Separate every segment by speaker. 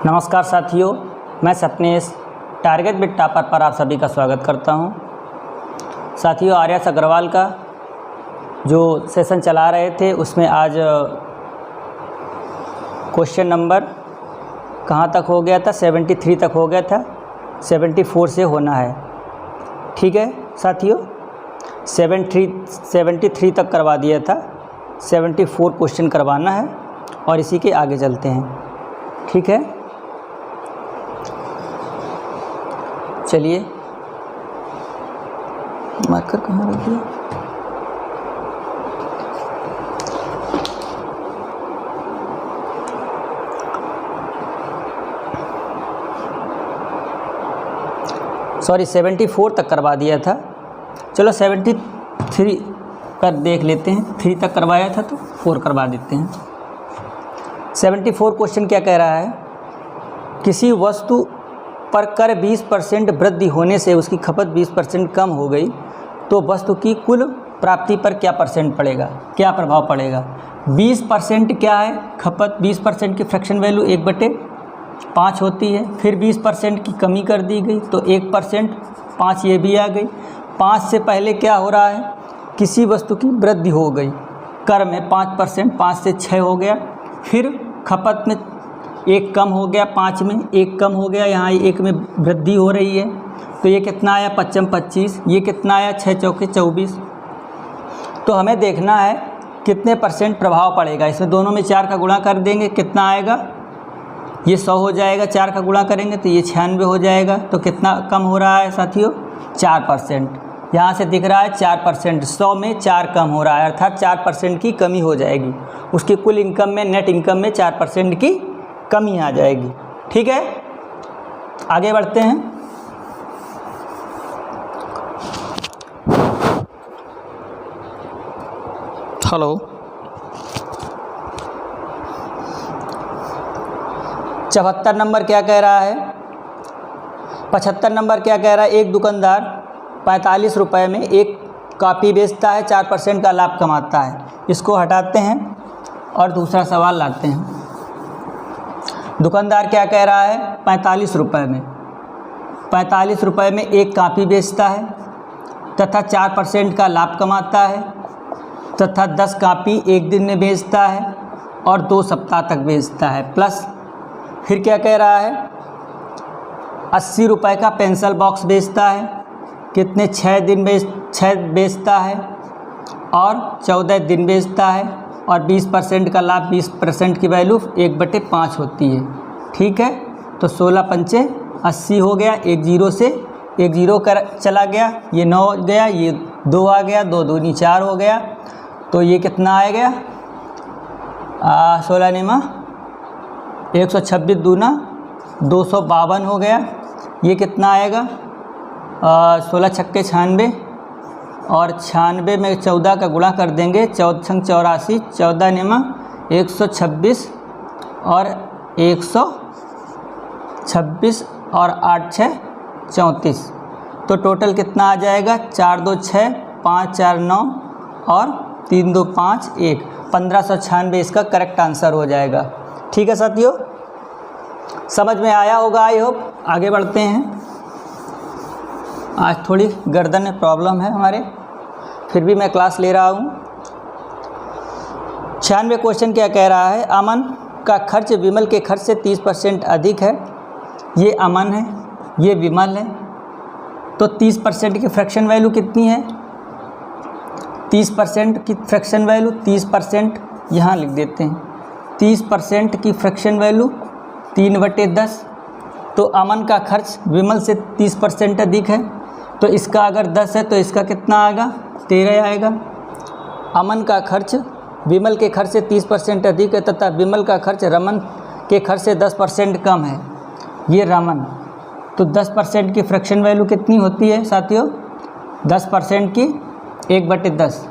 Speaker 1: नमस्कार साथियों, मैं सपनेश टारगेट बिट टॉपर पर आप सभी का स्वागत करता हूं। साथियों, आर्यस अग्रवाल का जो सेशन चला रहे थे उसमें आज क्वेश्चन नंबर कहां तक हो गया था? 73 तक हो गया था। 74 से होना है। ठीक है साथियों, 73 तक करवा दिया था, 74 क्वेश्चन करवाना है और इसी के आगे चलते हैं। ठीक है, चलिए। मार्कर कहाँ रख दिया? सॉरी, 74 तक करवा दिया था। चलो 73 कर देख लेते हैं। 3 तक करवाया था तो 4 करवा देते हैं। 74 क्वेश्चन क्या कह रहा है? किसी वस्तु पर कर 20% वृद्धि होने से उसकी खपत 20% कम हो गई तो वस्तु की कुल प्राप्ति पर क्या परसेंट पड़ेगा, क्या प्रभाव पड़ेगा? 20% क्या है? खपत 20% की फ्रैक्शन वैल्यू 1/5 होती है। फिर 20% की कमी कर दी गई तो 1%, 5 ये भी आ गई। 5 से पहले क्या हो रहा है? किसी वस्तु की वृद्धि हो गई कर में 5%, 5 से 6 हो गया। फिर खपत में 1 कम हो गया, 5 में 1 कम हो गया, यहाँ 1 में वृद्धि हो रही है तो ये कितना आया? 5 25। ये कितना आया? 6 चौके 24। तो हमें देखना है कितने परसेंट प्रभाव पड़ेगा। इसमें दोनों में 4 का गुणा कर देंगे, कितना आएगा? ये 100 हो जाएगा। 4 का गुणा करेंगे तो ये 96 हो जाएगा। तो कितना कम हो रहा है साथियों? 4%। यहाँ से दिख रहा है 4%। 100 में 4 कम हो रहा है, अर्थात 4% की कमी हो जाएगी। उसकी कुल इनकम में, नेट इनकम में 4% की कमी आ जाएगी। ठीक है, आगे बढ़ते हैं। हेलो, 74 नंबर क्या कह रहा है? 75 नंबर क्या कह रहा है? एक दुकानदार 45 रुपये में एक कॉपी बेचता है, 4% का लाभ कमाता है। इसको हटाते हैं और दूसरा सवाल लाते हैं। दुकानदार क्या कह रहा है? 45 रुपये में 45 रुपये में एक कॉपी बेचता है तथा 4% का लाभ कमाता है तथा 10 कॉपी एक दिन में बेचता है और 2 सप्ताह तक बेचता है। प्लस फिर क्या कह रहा है? 80 रुपये का पेंसिल बॉक्स बेचता है। कितने? 6 दिन बेचता है और 14 दिन बेचता है और 20% का लाभ, 20% की वैल्यू 1/5 होती है। ठीक है, तो 16 पंचे 80 हो गया। 1 0 से 1 0 कर चला गया, ये 9 गया, ये 2 आ गया, 2 दूनी 4 हो गया। तो ये कितना आ गया? 16 निमा 126 दूना 252 हो गया। ये कितना आएगा? 16 छक्के 96 और 96 में 14 का गुणा कर देंगे। 14 छंग 84, 14 निमा 126 और 126 और 8 6 34। तो टोटल कितना आ जाएगा? 4 2 6, 5 4 9 और 3 2 5 1। 1596 इसका करेक्ट आंसर हो जाएगा। ठीक है साथियों, समझ में आया होगा आई होप। आगे बढ़ते हैं। आज थोड़ी गर्दन में प्रॉब्लम है हमारे, फिर भी मैं क्लास ले रहा हूँ। 96 क्वेश्चन क्या कह रहा है? अमन का खर्च विमल के खर्च से 30% अधिक है। ये अमन है, ये विमल है। तो 30% की फ्रैक्शन वैल्यू कितनी है? 30% की फ्रैक्शन वैल्यू, 30% यहाँ लिख देते हैं। 30% की फ्रैक्शन वैल्यू 3/10। तो अमन का खर्च विमल से 30% अधिक है, तो इसका अगर 10 है तो इसका कितना आएगा? 13 आएगा। अमन का खर्च विमल के खर्च से 30% अधिक है तथा विमल का खर्च रमन के खर्च से 10% कम है। ये रमन, तो 10% की फ्रैक्शन वैल्यू कितनी होती है साथियों? 10% की 1/10।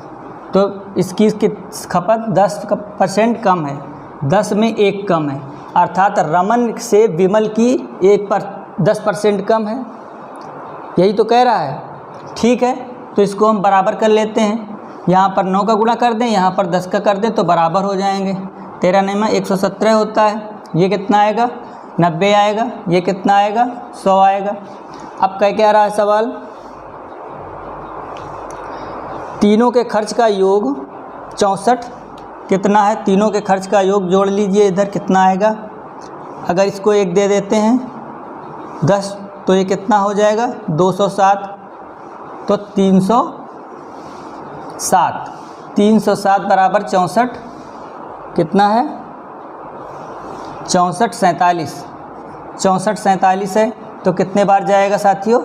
Speaker 1: तो इसकी खपत 10% कम है, 10 में 1 कम है, अर्थात रमन से विमल की 10% कम है। यही तो कह रहा है। ठीक है, तो इसको हम बराबर कर लेते हैं। यहाँ पर 9 का गुणा कर दें, यहाँ पर 10 का कर दें तो बराबर हो जाएंगे। 13 9 में 117 होता है। ये कितना आएगा? 90 आएगा, ये कितना आएगा 100 आएगा। अब क्या रहा है सवाल, तीनों के खर्च का योग 64 कितना है, तीनों के खर्च का योग जोड़ लीजिए इधर कितना आएगा। अगर इसको 1 दे देते हैं 10 तो ये कितना हो जाएगा 207, तो 307 बराबर 64 कितना है 64 है, तो कितने बार जाएगा साथियों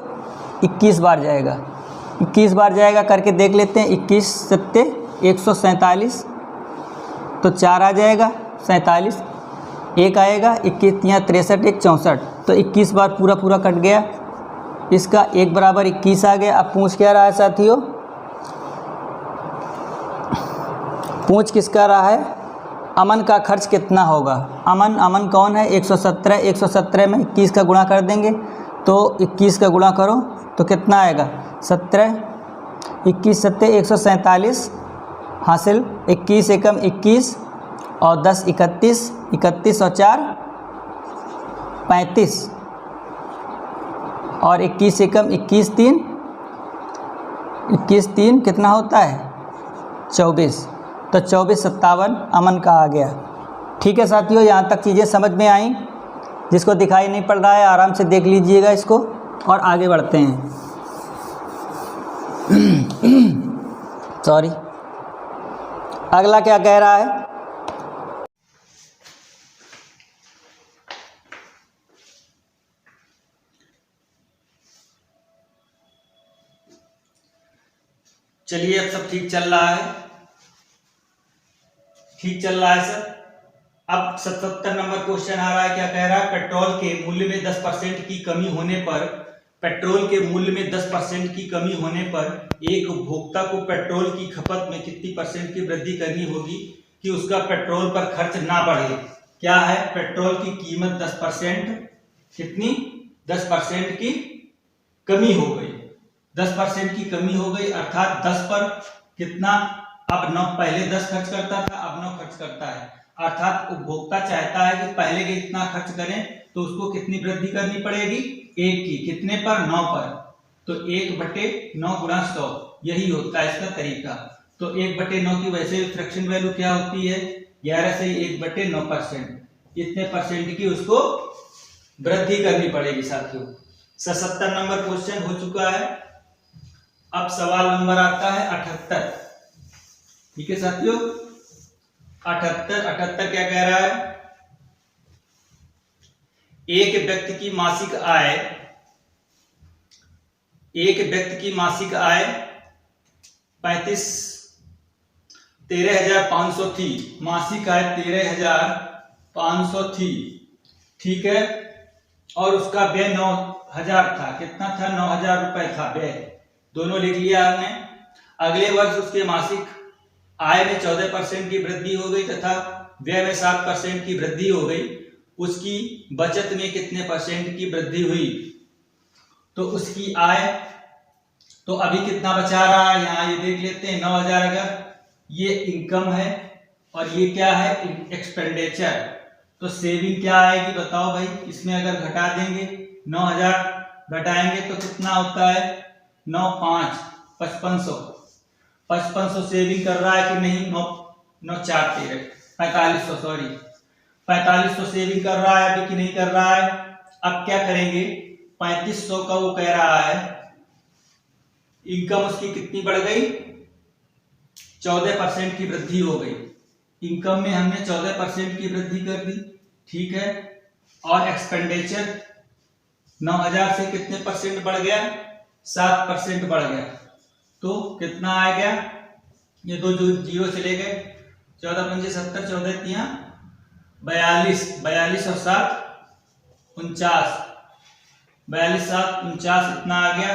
Speaker 1: 21 बार जाएगा, 21 बार जाएगा करके देख लेते हैं। 21 सत्ते 147, तो 4 आ जाएगा 47, 1 आएगा 21 यहाँ 63 1 64, तो 21 बार पूरा कट गया, इसका 1 बराबर 21 आ गया। अब पूछ क्या रहा है साथियों, पूछ किसका रहा है, अमन का खर्च कितना होगा। अमन कौन है 117 में 21 का गुणा कर देंगे, तो 21 का गुणा करो तो कितना आएगा 17, 21 सत्ते 147 हासिल, 21 एकम 21 और 10 31, 31 और 4 35 और 21 एकम 21 3 कितना होता है 24, तो 24 57 अमन का आ गया। ठीक है साथियों, यहाँ तक चीज़ें समझ में आई, जिसको दिखाई नहीं पड़ रहा है आराम से देख लीजिएगा इसको और आगे बढ़ते हैं। सॉरी, अगला क्या कह रहा है, चलिए अब सब ठीक चल रहा है, ठीक चल रहा है सर। अब 77 नंबर क्वेश्चन आ रहा है, क्या कह रहा है, पेट्रोल के मूल्य में 10% की कमी होने पर, पेट्रोल के मूल्य में 10% की कमी होने पर एक उपभोक्ता को पेट्रोल की खपत में कितनी % की वृद्धि करनी होगी कि उसका पेट्रोल पर खर्च ना बढ़े। क्या है, पेट्रोल की कीमत 10% कितनी 10% की कमी हो गई, 10% की कमी हो गई, अर्थात 10 पर कितना, अब 9 पहले 10 खर्च करता था अब 9 खर्च करता है, अर्थात उपभोक्ता चाहता है कि पहले के इतना खर्च करें तो उसको कितनी वृद्धि करनी पड़ेगी 1 की, कितने पर 9 पर, तो 1/9 गुणा 100, यही होता है इसका तरीका। तो 1/9 की वैसे फ्रैक्शन वैल्यू क्या होती है 11 से 1/9%, इतने परसेंट की उसको वृद्धि करनी पड़ेगी साथियों। 77 नंबर क्वेश्चन हो चुका है। अब सवाल नंबर आता है 78। ठीक है साथियों, 78 क्या कह रहा है, एक व्यक्ति की मासिक आय 13,500 थी, मासिक आय 13,500 थी, ठीक है, और उसका व्यय 9,000 था, कितना था 9,000 रुपए था व्यय, दोनों लिख लिया हमने। अगले वर्ष उसके मासिक आय में 14% की वृद्धि हो गई तथा व्यय में 7% की वृद्धि हो गई, उसकी बचत में कितने % की वृद्धि हुई, तो उसकी आय, तो अभी कितना बचा रहा है यहाँ ये देख लेते हैं 9,000, अगर ये इनकम है और ये क्या है एक्सपेंडिचर, तो सेविंग क्या आएगी बताओ भाई, इसमें अगर घटा देंगे 9,000 घटाएंगे तो कितना होता है 9 5 5500 सेविंग कर रहा है कि नहीं, 9 4 13 4500, सॉरी 4500 सेविंग कर रहा है अभी कि नहीं कर रहा है। अब क्या करेंगे, 3500 का वो कह रहा है, इनकम उसकी कितनी बढ़ गई 14% की वृद्धि हो गई, इनकम में हमने 14% की वृद्धि कर दी, ठीक है, और एक्सपेंडिचर 9,000 से कितने % बढ़ गया 7% बढ़ गया, तो कितना आ गया, ये दो जो जीरो चले गए, 14 पंजे 70, 14 तिया 42, 42 और 7 49, 42 7 49 इतना आ गया,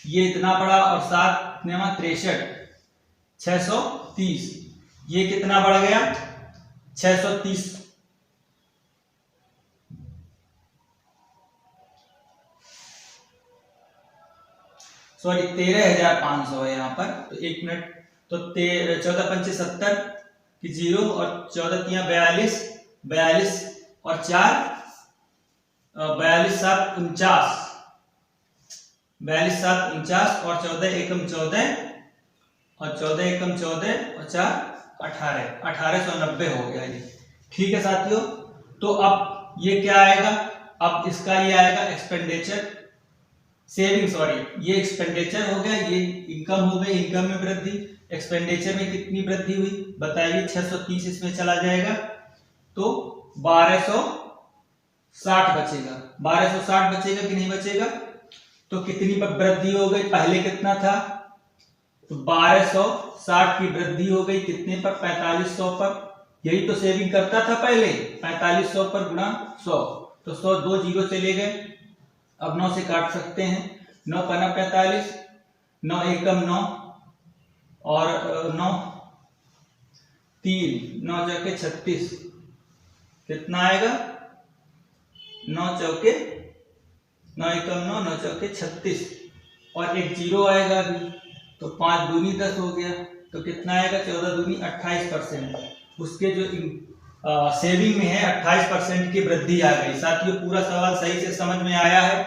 Speaker 1: ये इतना बड़ा, और 7 63 630, ये कितना बढ़ गया 630, सॉरी 13,500 है यहाँ पर, तो 1 मिनट, तो 14 पंचे 70 की जीरो और 14 तिया 42, 42 और 4 42 7 49, 42 7 49 और 14 एकम 14 और 14 एकम 14 और 4 18, 1890 हो गया ये। ठीक है साथियों, तो अब ये क्या आएगा, अब इसका ये आएगा एक्सपेंडिचर सेविंग, सॉरी ये एक्सपेंडिचर हो गया, ये इनकम हो गई, इनकम में वृद्धि, एक्सपेंडिचर में कितनी वृद्धि हुई बताइए, 630 इसमें चला जाएगा तो 1260 बचेगा, 1260 बचेगा कि नहीं बचेगा, तो कितनी वृद्धि हो गई, पहले कितना था, तो 1260 की वृद्धि हो गई कितने पर, 4500 पर, यही तो सेविंग करता था पहले, 4500 पर गुणा 100, तो 100 2 जीरो चले गए, अब 9 से काट सकते हैं, 9 पना 45, 9 एकम 9 और 9 3, 9 चौके 36, कितना आएगा, 9 चौके 9 एकम 9, 9 चौके 36 और एक जीरो आएगा अभी, तो 5 दूनी 10 हो गया, तो कितना आएगा, 14 दूनी 28%, उसके जो सेविंग में है 28% की वृद्धि आ गई। साथियों पूरा सवाल सही से समझ में आया है,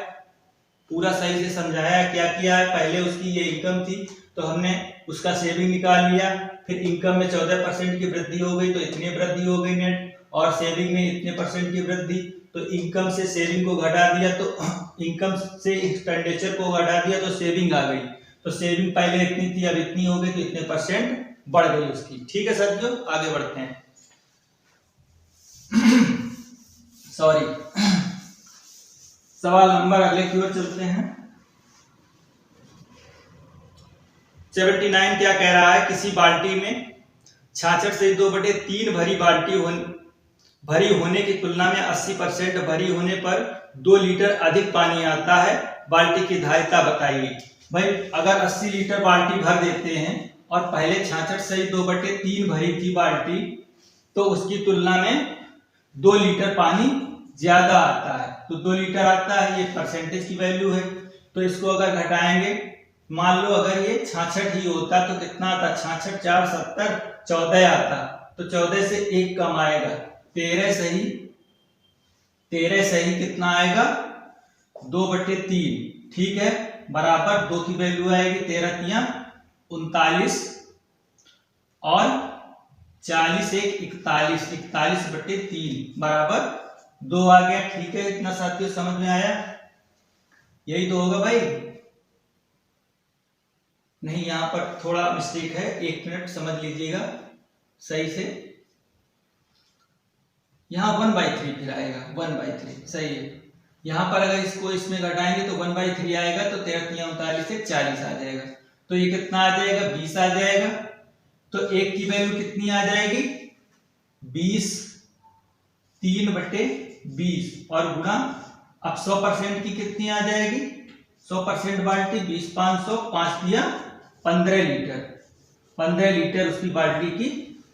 Speaker 1: पूरा सही से समझाया, क्या किया है, पहले उसकी ये इनकम थी तो हमने उसका सेविंग निकाल लिया, फिर इनकम में 14% की वृद्धि हो गई तो इतनी वृद्धि हो गई नेट, और सेविंग में इतने परसेंट की वृद्धि, तो इनकम से सेविंग को घटा दिया, तो इनकम से एक्सपेंडिचर को घटा दिया तो सेविंग आ गई, तो सेविंग पहले इतनी थी अब इतनी हो गई, तो इतने परसेंट बढ़ गई उसकी। ठीक है साथियों, आगे बढ़ते हैं। सॉरी, सवाल नंबर अगले की ओर चलते हैं। 79 क्या कह रहा है, किसी बाल्टी में 66 से 2/3 भरी होने की तुलना में 80% भरी होने पर 2 लीटर अधिक पानी आता है, बाल्टी की धारिता बताइए। भाई अगर 80 लीटर बाल्टी भर देते हैं और पहले 66 से 2/3 भरी थी बाल्टी, तो उसकी तुलना में 2 लीटर पानी ज्यादा आता है, तो 2 लीटर आता है, ये परसेंटेज की वैल्यू है, तो इसको अगर घटाएंगे, मान लो अगर ये 66 ही होता तो कितना आता, 66 4 70 14 आता, तो 14 से 1 कम आएगा, 13 सही कितना आएगा, 2/3, ठीक है, बराबर 2 की वैल्यू आएगी, 13 तिया 39 और 40 1 41, 41/3 बराबर 2 आ गया। ठीक है, इतना साथियों समझ में आया, यही तो होगा भाई, नहीं यहाँ पर थोड़ा मिस्टेक है, 1 मिनट समझ लीजिएगा सही से, यहाँ 1/3 फिर आएगा, 1/3 सही है, यहाँ पर अगर इसको इसमें घटाएंगे तो 1/3 आएगा, तो 13 तिया 39 से 40 आ जाएगा, तो ये कितना आ जाएगा, 20 आ जाएगा, तो 1 की वैल्यू कितनी आ जाएगी, 20, 3/20 और गुणा, अब 100% की कितनी आ जाएगी, 100% बाल्टी 20 500, 5 दिया 15 लीटर, 15 लीटर उसकी बाल्टी की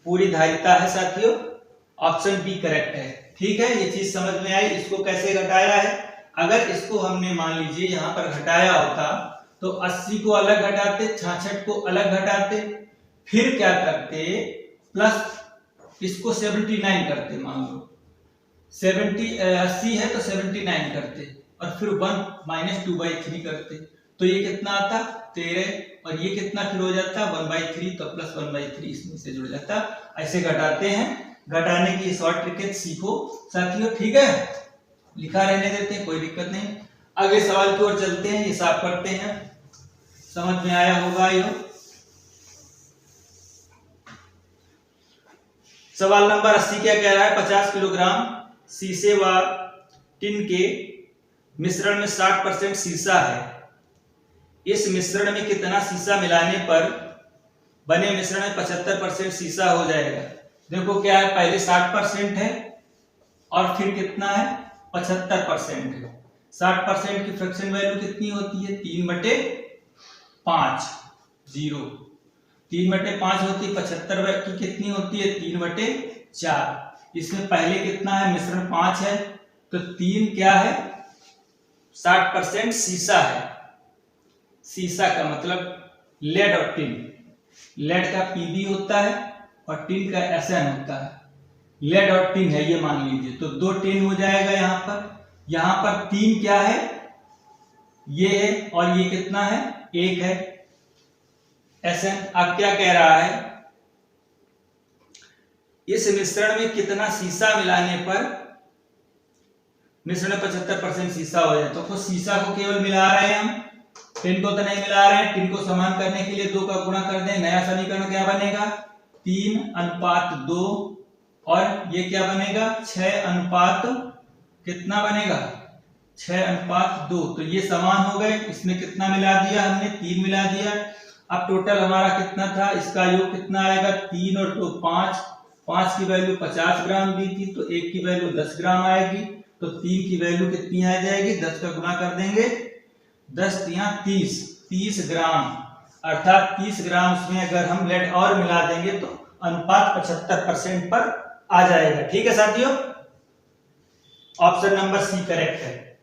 Speaker 1: पूरी धारिता है साथियों, ऑप्शन बी करेक्ट है। ठीक है, ये चीज समझ में आई, इसको कैसे घटाया है, अगर इसको हमने मान लीजिए यहाँ पर घटाया होता तो 80 को अलग घटाते, 66 को अलग घटाते, फिर क्या करते, प्लस इसको 79 करते, मान लो 80 है तो 79 करते, और फिर 1 - 2/3 करते, तो ये कितना आता, 13, और ये कितना फिर हो जाता 1/3, तो प्लस 1/3 इसमें से जुड़ जाता, ऐसे घटाते हैं, घटाने की शॉर्ट ट्रिक सीखो साथियों। ठीक है, लिखा रहने देते हैं, कोई दिक्कत नहीं, अगले सवाल की ओर चलते हैं, ये साफ करते हैं, समझ में आया होगा ये। सवाल नंबर 80 क्या कह रहा है, 50 किलोग्राम शीशे व टिन के मिश्रण में 60% शीशा है, इस मिश्रण में कितना शीशा मिलाने पर बने मिश्रण में 75% शीशा हो जाएगा। देखो क्या है, पहले 60% है और फिर कितना है 75% है, 60% की फ्रैक्शन वैल्यू कितनी होती है, 3/5, 0, 3/5 होती है, 75 की कितनी होती है, 3/4, इसमें पहले कितना है, मिश्रण 5 है, तो 3 क्या है, 60% शीशा है, शीशा का मतलब लेड और टिन, लेड का Pb होता है और टिन का Sn होता है, लेड और टिन है ये मान लीजिए, तो 2 टिन हो जाएगा यहाँ पर, यहां पर 3 क्या है, ये है, और ये कितना है, 1 है Sn। अब क्या कह रहा है, इस मिश्रण में कितना शीशा मिलाने पर मिश्रण में 75% शीशा हो जाए। तो शीशा को केवल मिला रहे हैं हम, टिन को तो नहीं मिला रहे हैं। टिन को समान करने के लिए 2 का गुणा कर दें, नया समीकरण क्या बनेगा, 3:2, और ये क्या बनेगा, 6 कितना बनेगा, 6:2। तो ये समान हो गए। इसमें कितना मिला दिया हमने, 3 मिला दिया। अब टोटल हमारा कितना था, इसका योग कितना आएगा, 3 और 2 5, 5 की वैल्यू 50 ग्राम दी थी, तो 1 की वैल्यू 10 ग्राम आएगी। तो 3 की वैल्यू कितनी आ जाएगी, 10 का गुणा कर देंगे, 10 या 30 ग्राम, अर्थात 30 ग्राम उसमें अगर हम लेड और मिला देंगे तो अनुपात 75% पर आ जाएगा। ठीक है साथियों, ऑप्शन नंबर सी करेक्ट है।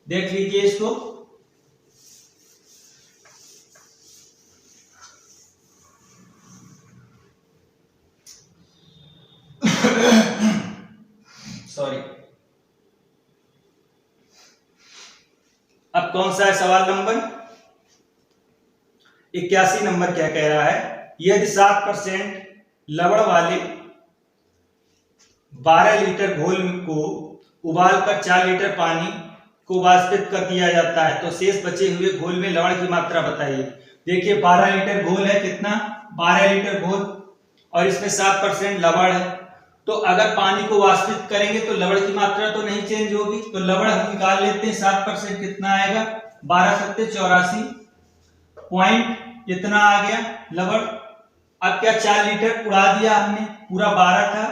Speaker 1: देख लीजिए इसको, सॉरी। अब कौन सा है सवाल नंबर 81 नंबर, क्या कह रहा है, यदि 7% लवण वाले 12 लीटर घोल को उबालकर 4 लीटर पानी को वाष्पित कर दिया जाता है, तो शेष बचे हुए घोल में लवण की मात्रा बताइए। देखिए 12 लीटर घोल है, कितना, 12 लीटर घोल, और इसमें 7% लवण है। तो अगर पानी को वाष्पित करेंगे तो लवण की मात्रा तो नहीं चेंज होगी, तो लवण हम निकाल लेते हैं। 7% कितना आएगा, 12 सत्ते 84 पॉइंट इतना आ गया लवण। अब क्या 4 लीटर उड़ा दिया हमने, पूरा 12 था,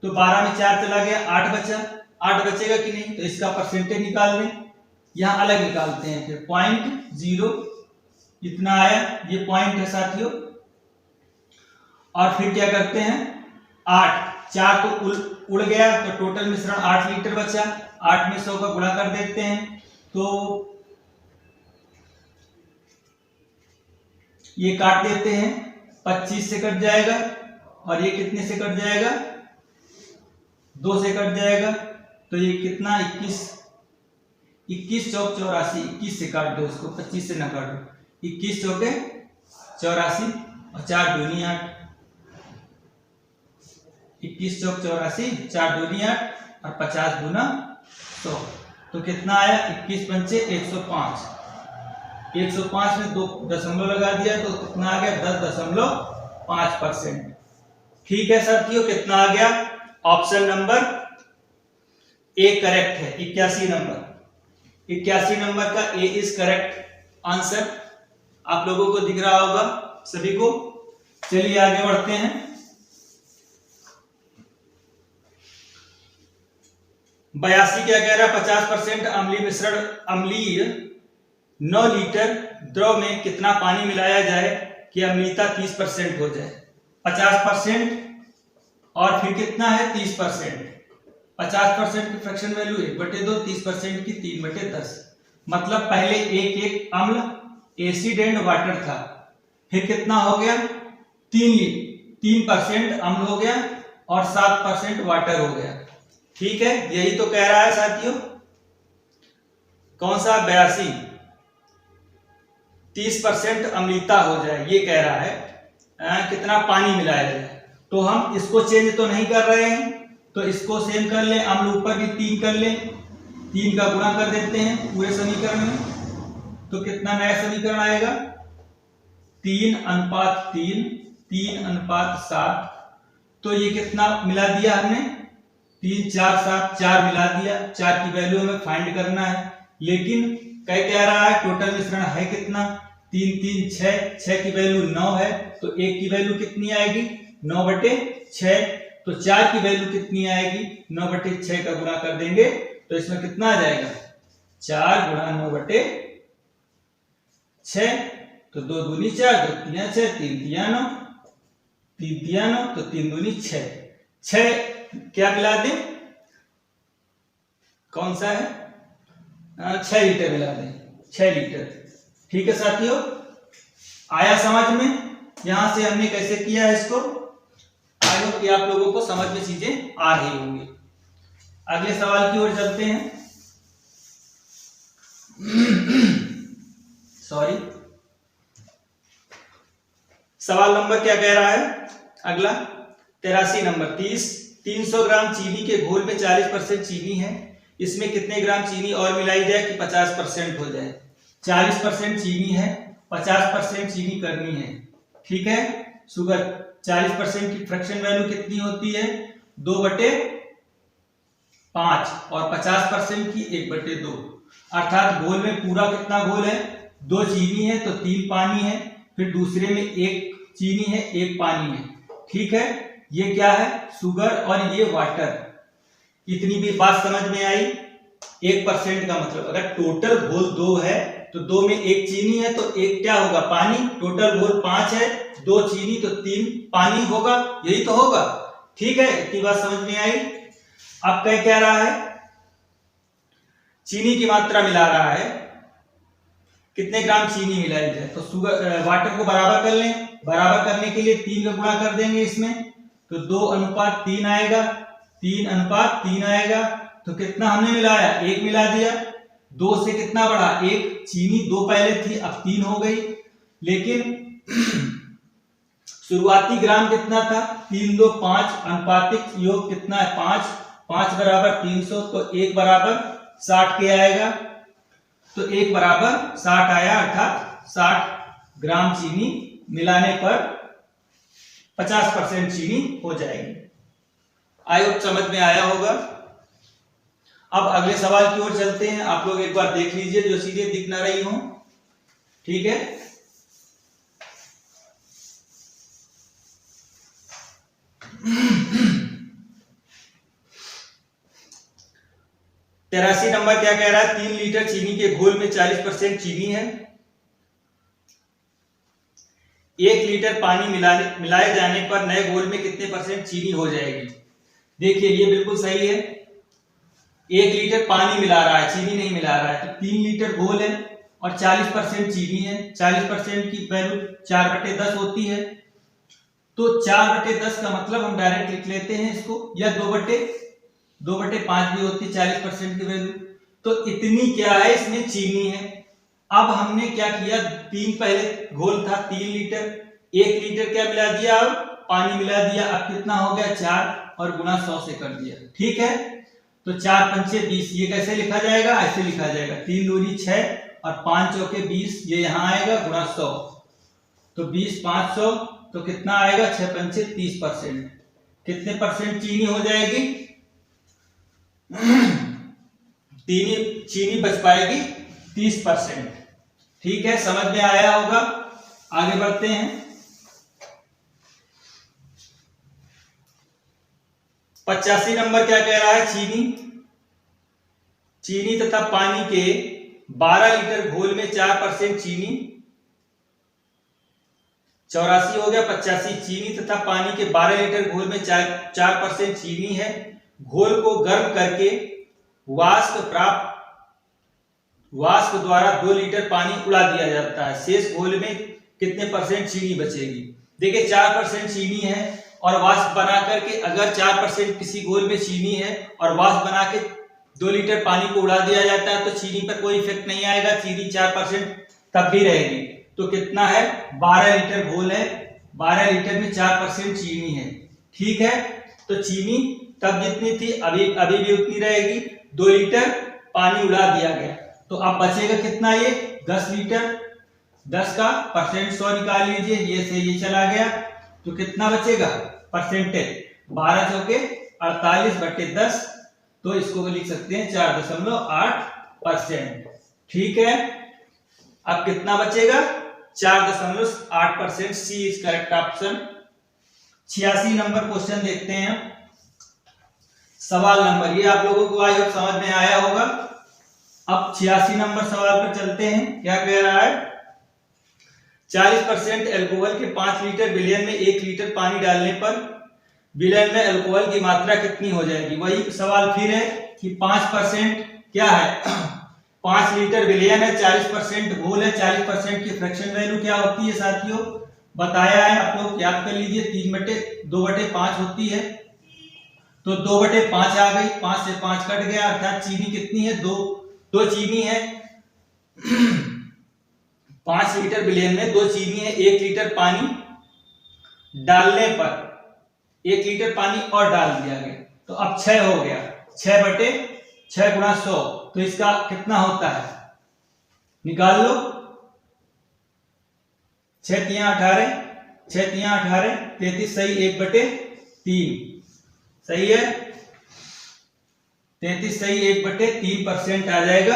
Speaker 1: तो 12 में 4 चला गया, 8 बचा, 8 बचेगा कि नहीं, तो इसका परसेंटेज निकाल लें। यहां अलग निकालते हैं, फिर 0.0 इतना आया, ये पॉइंट है साथियों। और फिर क्या करते हैं, 8, 4 तो उड़ गया, तो टोटल मिश्रण 8 लीटर बचा, 8 में 100 का गुणा कर देते हैं, तो ये काट देते हैं, 25 से कट जाएगा, और ये कितने से कट जाएगा, 2 से कट जाएगा, तो ये कितना, 21 चौक 84, 21 से काट दो इसको, 25 से ना काटो, 21 चौके 84 और 4 दूनी 8, 21 चौक 84, 4 दूनी 8 और 50 दूना 100, तो कितना आया, 21 पंचे 105, 105 में 2 दशमलव लगा दिया, तो कितना आ गया, 10.5%। ठीक है साथियों, कितना आ गया, ऑप्शन नंबर ए करेक्ट है। 81 नंबर, 81 नंबर का ए इज करेक्ट आंसर। आप लोगों को दिख रहा होगा सभी को। चलिए आगे बढ़ते हैं। 82 क्या कह रहा है, 50% अम्लीय मिश्रण, अम्लीय 9 लीटर द्रव में कितना पानी मिलाया जाए कि अम्लीयता 30% हो जाए। 50% और फिर कितना है, 30%। 50% की फ्रैक्शन वैल्यू 1/2, 30% की 3/10, मतलब पहले एक अम्ल एसिड एंड वाटर था, फिर कितना हो गया, 3% अम्ल हो गया और 7% वाटर हो गया। ठीक है, यही तो कह रहा है साथियों। कौन सा, 82, 30% अम्लीयता हो जाए, ये कह रहा है। कितना पानी मिलाया जाए, तो हम इसको चेंज तो नहीं कर रहे हैं, तो इसको सेम कर लें, अम्ल ऊपर भी 3 कर लें, 3 का गुणा कर देते हैं पूरे समीकरण में, तो कितना नया समीकरण आएगा, 3:3, 3:7। तो ये कितना मिला दिया हमने, 3 4 7, 4 मिला दिया, 4 की वैल्यू हमें फाइंड करना है, लेकिन कह रहा है टोटल मिश्रण है कितना, 3 3 6 की वैल्यू 9 है, तो 1 की वैल्यू कितनी आएगी, 9/6, तो 4 की वैल्यू कितनी आएगी, 9/6 का गुणा कर देंगे, तो इसमें कितना आ जाएगा, 4 गुणा 9/6, तो 2 दूनी 4, 2 तिया 6, 3 तिया 9, 3 तिया 9, तो 3 दूनी 6, 6 क्या मिला दें, कौन सा है, 6 लीटर मिला दें, 6 लीटर। ठीक है साथियों, आया समझ में, यहां से हमने कैसे किया है इसको, आई होप कि आप लोगों को समझ में चीजें आ रही होंगी। अगले सवाल की ओर चलते हैं।
Speaker 2: सॉरी, सवाल नंबर क्या कह रहा है अगला 83 नंबर 300 ग्राम चीनी के घोल में 40% चीनी है, इसमें कितने ग्राम चीनी और मिलाई जाए कि 50% हो जाए। 40% चीनी है, 50% चीनी करनी है, ठीक है। शुगर 40% की फ्रैक्शन वैल्यू कितनी होती है 2/5 और 50% की 1/2, अर्थात घोल में पूरा कितना घोल है 2 चीनी है तो 3 पानी है, फिर दूसरे में 1 चीनी है 1 पानी है, ठीक है। ये क्या है शुगर और ये वाटर। इतनी भी बात समझ में आई। 1% का मतलब अगर टोटल घोल 2 है तो 2 में 1 चीनी है तो 1 क्या होगा पानी, टोटल घोल 5 है, 2 चीनी तो 3 पानी होगा, यही तो होगा, ठीक है। इतनी बात समझ में आई। अब क्या रहा है, चीनी की मात्रा मिला रहा है, कितने ग्राम चीनी मिलाई जाए। तो शुगर वाटर को बराबर कर लें, बराबर करने के लिए 3 का गुणा कर देंगे इसमें, तो 2:3 आएगा, 3:3 आएगा। तो कितना हमने मिलाया 1 मिला दिया, 2 से कितना बढ़ा 1, चीनी 2 पहले थी अब 3 हो गई, लेकिन शुरुआती ग्राम कितना था 3, 2, 5, अनुपातिक योग कितना है 5, 5 बराबर 300, तो 1 बराबर 60 के आएगा, तो 1 बराबर 60 आया, अर्थात 60 ग्राम चीनी मिलाने पर 50% चीनी हो जाएगी। आई होप समझ में आया होगा। अब अगले सवाल की ओर चलते हैं, आप लोग एक बार देख लीजिए जो चीजें दिख ना रही हो, ठीक है। तिरासी नंबर क्या कह रहा है 3 लीटर चीनी के घोल में 40% चीनी है, 1 लीटर पानी मिलाए जाने पर नए घोल में कितने % चीनी हो जाएगी। देखिए ये बिल्कुल सही है, 1 लीटर पानी मिला रहा है, चीनी नहीं मिला रहा है, तो 3 लीटर घोल है और 40% चीनी है, 40% की वैल्यू 4/10 होती है, तो 4/10 का मतलब हम डायरेक्ट लिख लेते हैं इसको, या 2/5 भी होती है 40% की वैल्यू। तो इतनी क्या है इसमें चीनी है। अब हमने क्या किया 3 पहले घोल था 3 लीटर, 1 लीटर क्या मिला दिया अब पानी मिला दिया, अब कितना हो गया 4 और गुना 100 से कर दिया, ठीक है। तो 4×5 = 20, ये कैसे लिखा जाएगा ऐसे लिखा जाएगा 3 दूनी 6 और 5 चौके 20, ये यहां आएगा गुना 100, तो 20 500 तो कितना आएगा 6×5 = 30%। कितने % चीनी हो जाएगी चीनी बच पाएगी 30%, ठीक है। समझ में आया होगा। आगे बढ़ते हैं। 85 नंबर क्या कह रहा है चीनी तथा पानी के 12 लीटर घोल में 4% चीनी, 84 हो गया 85, चीनी तथा पानी के 12 लीटर घोल में 4% चीनी है, घोल को गर्म करके वाष्प द्वारा 2 लीटर पानी उड़ा दिया जाता है, शेष घोल में कितने % चीनी बचेगी। देखिए 4% चीनी है और वाष्प बना करके अगर 4% किसी घोल में चीनी है और वाष्प बना के 2 लीटर पानी को उड़ा दिया जाता है तो चीनी पर कोई इफेक्ट नहीं आएगा, चीनी 4% तब भी रहेगी। तो कितना है 12 लीटर घोल है, 12 लीटर में 4% चीनी है, ठीक है। तो चीनी तब जितनी थी अभी भी उतनी रहेगी, 2 लीटर पानी उड़ा दिया गया, तो अब बचेगा कितना ये 10 लीटर, 10 का % 100 निकाल लीजिए, ये से ये चला गया, तो कितना बचेगा परसेंटेज 12 चौके 48/10, तो इसको लिख सकते हैं 4.8%, ठीक है। अब कितना बचेगा 4.8%, C is correct option. 86 number question देखते हैं, सवाल नंबर, ये आप लोगों को आई होप समझ में आया होगा। अब 86 नंबर सवाल पर चलते हैं। क्या कह रहा है 40% अल्कोहल के 5 लीटर विलयन में 1 लीटर पानी डालने पर विलयन में अल्कोहल की मात्रा कितनी हो जाएगी। वही सवाल फिर है कि 5% क्या है 5 लीटर विलयन है, 40% घोल है, 40% की फ्रैक्शन वैल्यू क्या होती है साथियों बताया है, आप लोग याद कर लीजिए 2/5 होती है, तो 2/5 आ गई, 5 से 5 कट गया, अर्थात चीनी कितनी है 2 चीनी है 5 लीटर विलेन में 2 चीनी है, 1 लीटर पानी डालने पर 1 लीटर पानी और डाल दिया गया, तो अब 6 हो गया। 6/6 गुणा 100, तो इसका कितना होता है निकाल लो। 6 3 18, 6 3 18, 33 सही, 1/3 सही है, 33 सही, 1/3% आ जाएगा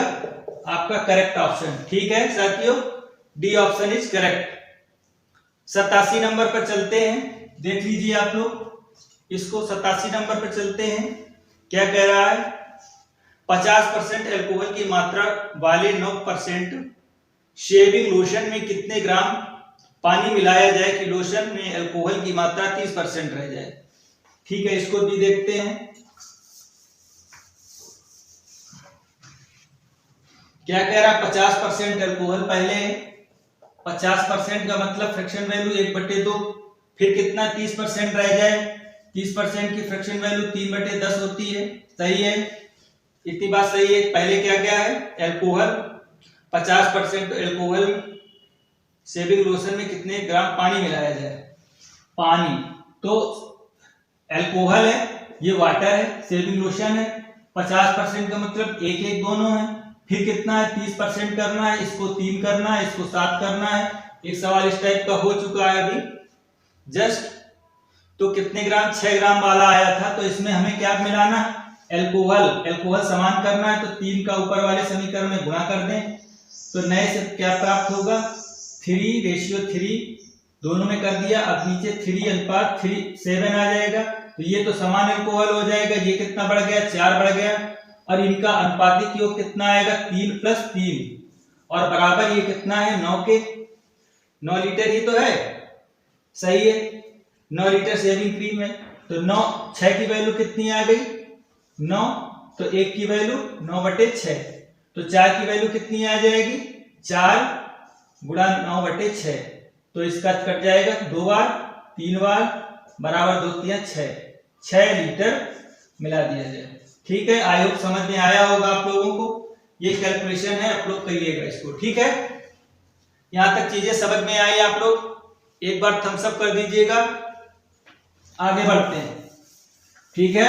Speaker 2: आपका करेक्ट ऑप्शन। ठीक है साथियों, D option is correct. 87 number पर चलते हैं, देख लीजिए आप लोग इसको। 87 नंबर पर चलते हैं, क्या कह रहा है, 50% अल्कोहल की मात्रा वाले 9% शेविंग लोशन में कितने ग्राम पानी मिलाया जाए कि लोशन में अल्कोहल की मात्रा 30% रह जाए। ठीक है, इसको भी देखते हैं। क्या कह रहा है, 50% अल्कोहल पहले है, 50% का मतलब फ्रैक्शन वैल्यू 1/2, फिर कितना 30% रह जाए, 30% की फ्रैक्शन वैल्यू 3/10 होती है। सही है, इतनी बात सही है। पहले क्या क्या है, अल्कोहल 50% अल्कोहल शेविंग लोशन में कितने ग्राम पानी मिलाया जाए, पानी, तो अल्कोहल है, ये वाटर है, शेविंग लोशन है, 50% का मतलब 1 दोनों है, फिर कितना है 30% करना है, इसको 3 करना है, इसको 7 करना है। एक सवाल इस टाइप का हो चुका है अभी जस्ट, तो कितने ग्राम, 6 ग्राम वाला आया था, तो इसमें हमें क्या मिलाना, अल्कोहल समान करना है, तो 3 का ऊपर वाले समीकरण में गुणा कर दें, तो नए से क्या प्राप्त होगा, 3:3 दोनों में कर दिया। अब नीचे 3:7 आ जाएगा, तो ये तो समान अल्कोहल हो जाएगा, ये कितना बढ़ गया, 4 बढ़ गया, और इनका अनुपातिक योग कितना आएगा, 3 + 3, और बराबर ये कितना है, 9 के। 9 लीटर ही तो है, सही है, 9 लीटर शेविंग क्रीम है, तो 9, 6 की वैल्यू कितनी आ गई, 9, तो 1 की वैल्यू 9/6, तो 4 की वैल्यू कितनी आ जाएगी, 4 गुणा 9/6, तो इसका कट जाएगा 2 बार, 3 बार, बराबर 2 3 6 लीटर मिला दिया जाए। ठीक है, आई होप समझ में आया होगा आप लोगों को। ये कैलकुलेशन है, आप लोग करिएगा इसको। ठीक है, यहां तक चीजें समझ में आई आप लोग, एक बार थम्स अप कर दीजिएगा। आगे बढ़ते हैं, ठीक है।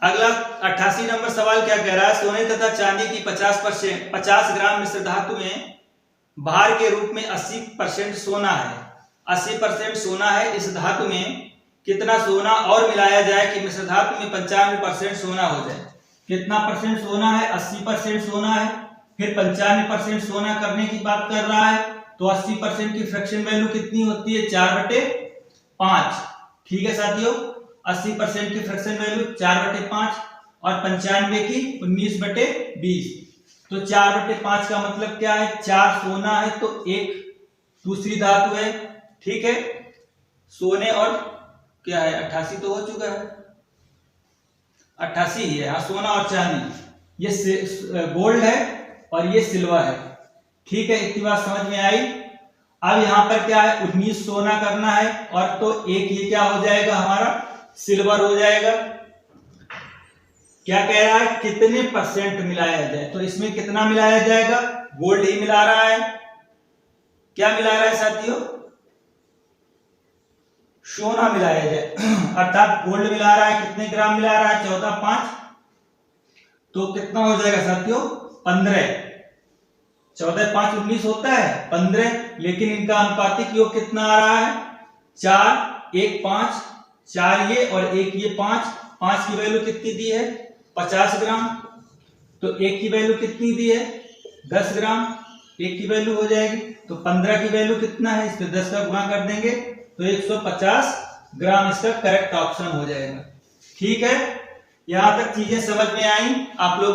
Speaker 2: अगला 88 नंबर सवाल क्या कह रहा है, सोने तथा चांदी की 50 ग्राम मिश्र धातु में भार के रूप में 80% सोना है, 80% सोना है, इस धातु में कितना सोना और मिलाया जाए कि मिश्र धातु में 95% सोना हो जाए। कितना परसेंट सोना है, 80% सोना है, फिर 95% सोना करने की बात कर रहा है, तो 80% की फ्रैक्शन वैल्यू कितनी होती है, 4/5। ठीक है साथियों, 80% की फ्रैक्शन वैल्यू 4/5 और 95 की 19/20, तो 4/5 का मतलब क्या है, 4 सोना है तो 1 दूसरी धातु है। ठीक है, सोने और क्या है, 88 तो हो चुका है, 88 ही है, हाँ, सोना और चांदी, ये गोल्ड है और ये सिल्वर है। ठीक है, इतनी बात समझ में आई। अब यहाँ पर क्या है, 19 सोना करना है, और तो 1 ये क्या हो जाएगा हमारा, सिल्वर हो जाएगा। क्या कह रहा है, कितने परसेंट मिलाया जाए, तो इसमें कितना मिलाया जाएगा, गोल्ड ही मिला रहा है। क्या मिला रहा है साथियों, सोना मिलाया जाए, अर्थात गोल्ड मिला रहा है, कितने ग्राम मिला रहा है, 14/5, तो कितना हो जाएगा साथियों, 15। 14/5 19 होता है, 15, लेकिन इनका अनुपातिक योग कितना आ रहा है, 4 1 5, 4 ये और 1 ये, 5 की वैल्यू कितनी दी है, 50 ग्राम, तो 1 की वैल्यू कितनी दी है, 10 ग्राम, 1 की वैल्यू हो जाएगी, तो 15 की वैल्यू कितना है, इस पे 10 का गुणा कर देंगे, तो 150 ग्राम इसका करेक्ट ऑप्शन हो जाएगा। ठीक है, यहां तक चीजें समझ में आई आप लोग।